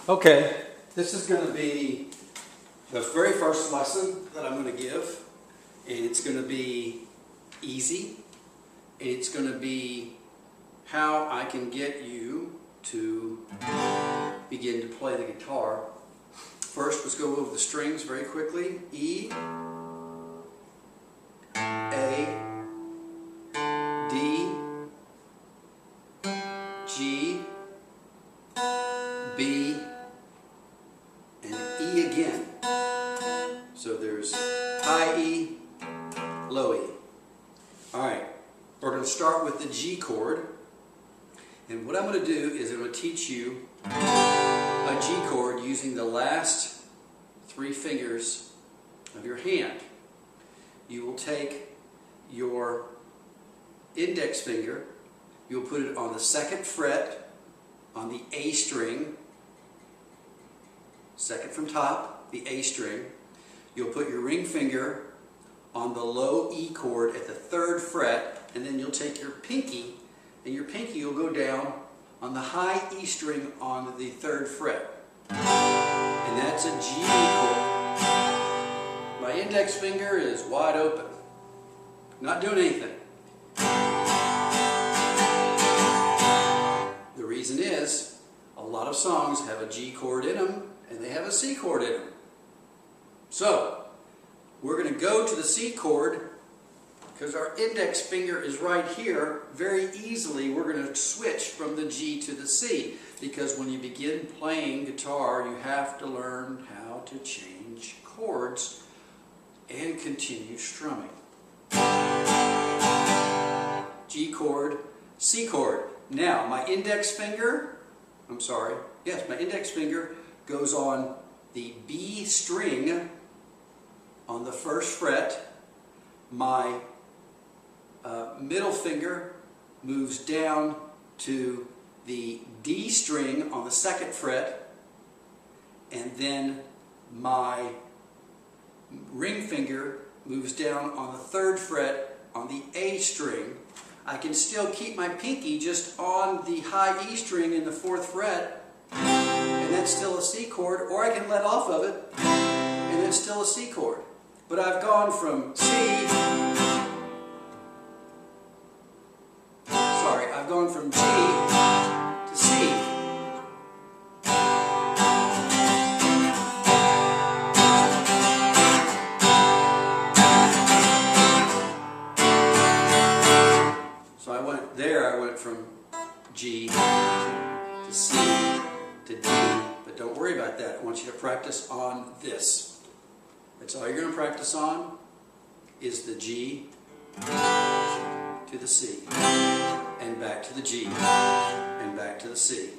Okay, this is going to be the very first lesson that I'm going to give, and it's going to be easy. It's going to be how I can get you to begin to play the guitar. First, let's go over the strings very quickly. E, A, D, G, B, and E again. So there's high E, low E. Alright, we're going to start with the G chord. And what I'm going to do is I'm going to teach you a G chord using the last 3 fingers of your hand. You will take your index finger, you'll put it on the 2nd fret on the A string, 2nd from top, the A string. You'll put your ring finger on the low E chord at the 3rd fret, and then you'll take your pinky, and your pinky will go down on the high E string on the 3rd fret. And that's a G chord. My index finger is wide open, not doing anything. The reason is, a lot of songs have a G chord in them, and they have a C chord in them. So, we're going to go to the C chord, because our index finger is right here. Very easily we're going to switch from the G to the C, because when you begin playing guitar you have to learn how to change chords and continue strumming. G chord, C chord. Now my index finger, my index finger goes on the B string on the 1st fret. My middle finger moves down to the D string on the 2nd fret, and then my ring finger moves down on the 3rd fret on the A string. I can still keep my pinky just on the high E string in the 4th fret, and that's still a C chord, or I can let off of it, and it's still a C chord. But I've gone from I've gone from G to C. So I went from G to C to D, but don't worry about that. I want you to practice on this. That's all you're going to practice on, is the G to the C, and back to the G, and back to the C.